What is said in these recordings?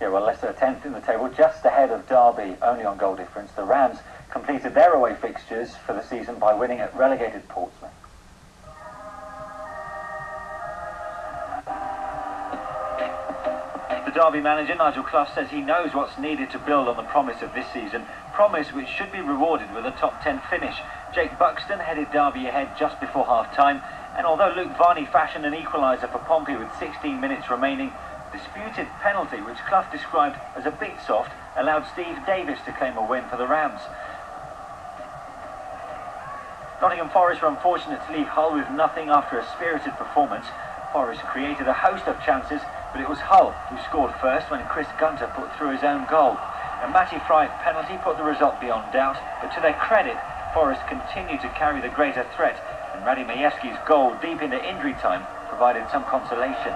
Yeah, well, Leicester are 10th in the table, just ahead of Derby, only on goal difference. The Rams completed their away fixtures for the season by winning at relegated Portsmouth. The Derby manager, Nigel Clough, says he knows what's needed to build on the promise of this season, promise which should be rewarded with a top 10 finish. Jake Buxton headed Derby ahead just before half-time, and although Luke Varney fashioned an equaliser for Pompey with 16 minutes remaining, disputed penalty, which Clough described as a bit soft, allowed Steve Davis to claim a win for the Rams. Nottingham Forest were unfortunate to leave Hull with nothing after a spirited performance. Forest created a host of chances, but it was Hull who scored first when Chris Gunter put through his own goal. A Matty Fry penalty put the result beyond doubt, but to their credit, Forest continued to carry the greater threat, and Radi Majewski's goal deep into injury time provided some consolation.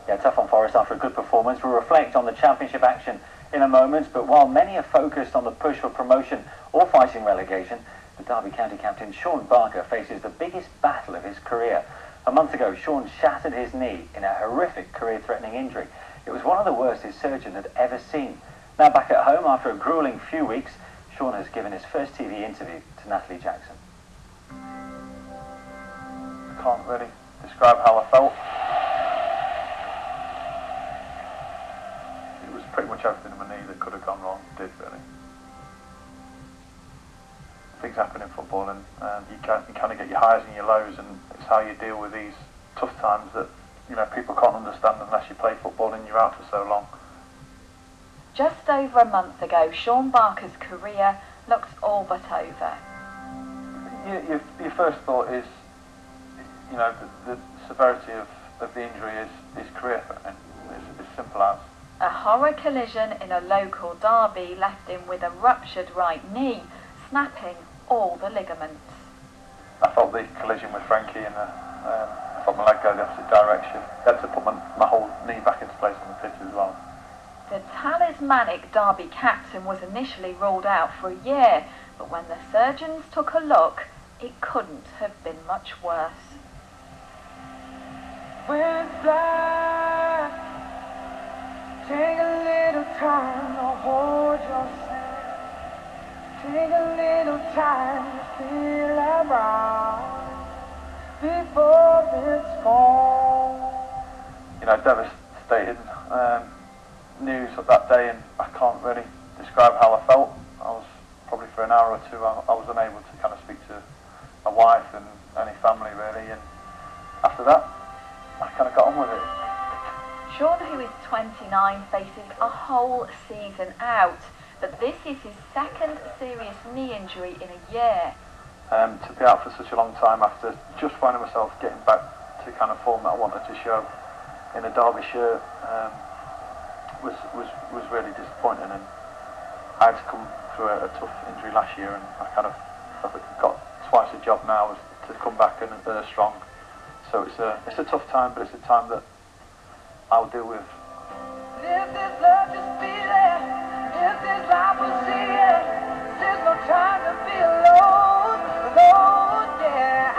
Yeah, tough on Forest after a good performance. We'll reflect on the championship action in a moment, but while many are focused on the push for promotion or fighting relegation, the Derby County captain Shaun Barker faces the biggest battle of his career. A month ago, Shaun shattered his knee in a horrific career-threatening injury. It was one of the worst his surgeon had ever seen. Now back at home, after a gruelling few weeks, Shaun has given his first TV interview to Natalie Jackson. I can't really describe how I felt. It was pretty much everything in my knee that could have gone wrong, did really. Things happen in football, and you kind of get your highs and your lows, and it's how you deal with these tough times that, you know, people can't understand unless you play football and you're out for so long. Just over a month ago, Shaun Barker's career looked all but over. Your first thought is, you know, the severity of the injury is career threatening. It's as simple as. A horror collision in a local derby left him with a ruptured right knee, snapping all the ligaments. I felt the collision with Frankie, and I felt my leg go the opposite direction. I had to put my whole knee back into place on the pitch as well. The talismanic Derby captain was initially ruled out for a year, but when the surgeons took a look, it couldn't have been much worse. When it's black, take a little time to hold yourself. Take a little time to feel around before it's gone. You know, devastating news of that day, and I can't really describe how I felt. I was probably for an hour or two, I was unable to kind of speak to my wife and any family really, and after that, I kind of got on with it. Shaun, who is 29, faces a whole season out. But this is his second serious knee injury in a year. To be out for such a long time after just finding myself getting back to kind of form that I wanted to show in a Derby shirt was really disappointing, and I had to come through a tough injury last year, and I kind of got twice the job now as to come back and strong. So it's a tough time, but it's a time that I'll deal with. If this love just be there. If this life was here, there's no time to be alone, yeah.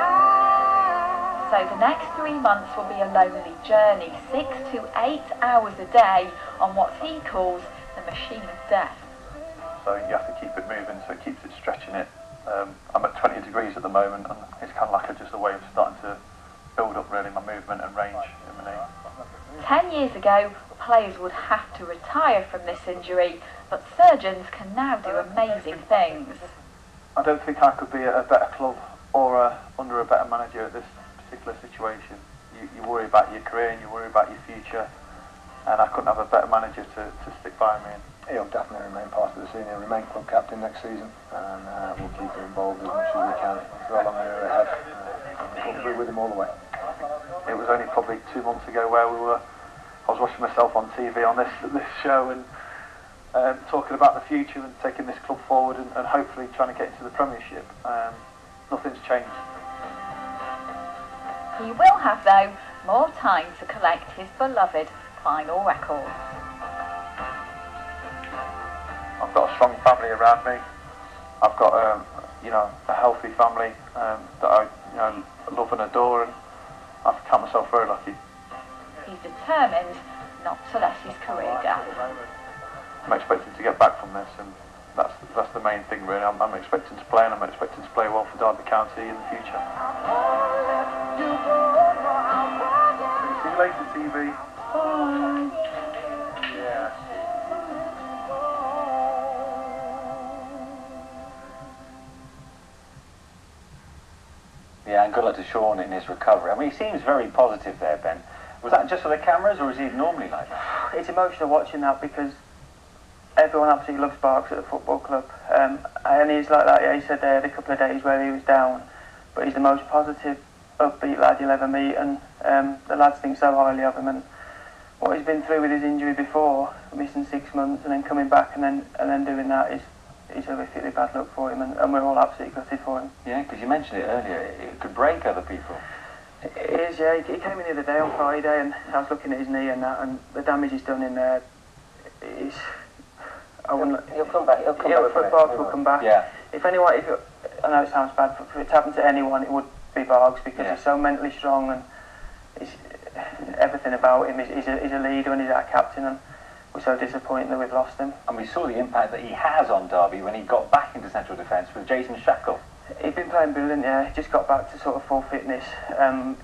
So the next 3 months will be a lonely journey, 6 to 8 hours a day on what he calls the machine of death. So you have to keep it moving, so it keeps it stretching it. I'm at 20 degrees at the moment, and it's kind of like just a way of starting to build up really my movement and range in my knee. 10 years ago, players would have to retire from this injury, but surgeons can now do amazing things. I don't think I could be at a better club or under a better manager at this particular situation. You worry about your career and you worry about your future, and I couldn't have a better manager to stick by me. He'll definitely remain part of the scene. He'll remain club captain next season, and we'll keep him involved as much as we can for a long year ahead. We'll be with him all the way. It was only probably 2 months ago where I was watching myself on TV on this show and talking about the future and taking this club forward and hopefully trying to get into the Premiership. Nothing's changed. He will have, though, more time to collect his beloved final record. I've got a strong family around me. I've got a healthy family that I love and adore, and I count myself very lucky. He he's determined not to let his career go. I'm expecting to get back from this, and that's the main thing really. I'm expecting to play, and I'm expecting to play well for Derby County in the future. See you later, TV. Bye. Yeah. Yeah, and good luck to Shaun in his recovery. I mean, he seems very positive there, Ben. Was that just for the cameras, or is he normally like that? It's emotional watching that, because everyone absolutely loves Barks at the football club. And he's like that, yeah, he said they had a couple of days where he was down, but he's the most positive, upbeat lad you'll ever meet, and the lads think so highly of him. And what he's been through with his injury before, missing 6 months and then coming back and then doing that, is horrifically bad luck for him, and we're all absolutely gutted for him. Yeah, because you mentioned it earlier, it could break other people. It is, yeah. He came in the other day on Friday, and I was looking at his knee and that, and the damage he's done in there is... He'll come back. He'll come back. Yeah. If anyone, I know it sounds bad, but if it happened to anyone, it would be Barks, because he's so mentally strong, and everything about him. He's a leader, and he's our captain, and we're so disappointed that we've lost him. And we saw the impact that he has on Derby when he got back into central defence with Jason Shackle. He's been playing brilliant, yeah. He just got back to sort of full fitness.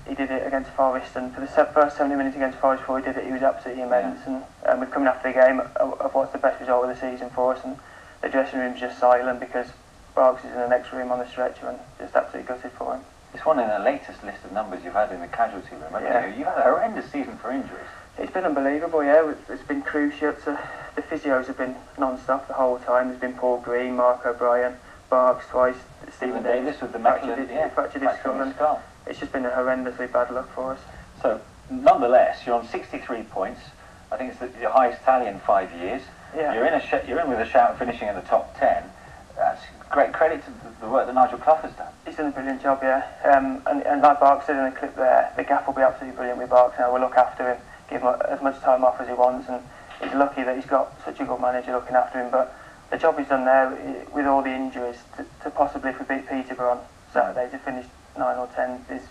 He did it against Forest, and for the first 70 minutes against Forest before he did it, he was absolutely immense. Yeah. And we're coming after the game of what's the best result of the season for us, and the dressing room's just silent because Barks is in the next room on the stretcher, and just absolutely gutted for him. It's one in the latest list of numbers you've had in the casualty room, haven't you? You've had a horrendous season for injuries. It's been unbelievable, yeah. It's been cruciate. The physios have been non-stop the whole time. There's been Paul Green, Mark O'Brien, Barks twice, Stephen Davis with the fractured his skull. It's just been a horrendously bad luck for us. So, nonetheless, you're on 63 points. I think it's your highest tally in 5 years. Yeah. You're in with a shout, finishing in the top 10. That's great credit to the work that Nigel Clough has done. He's done a brilliant job, yeah. And like Barks said in the clip there, the gaff will be absolutely brilliant with Barks now. We'll look after him, give him as much time off as he wants, and he's lucky that he's got such a good manager looking after him. But the job he's done there, with all the injuries, to possibly, if we beat Peterborough on Saturday, to finish 9 or 10 is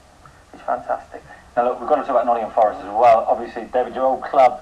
fantastic. Now look, we've got to talk about Nottingham Forest as well. Obviously, David, your old club,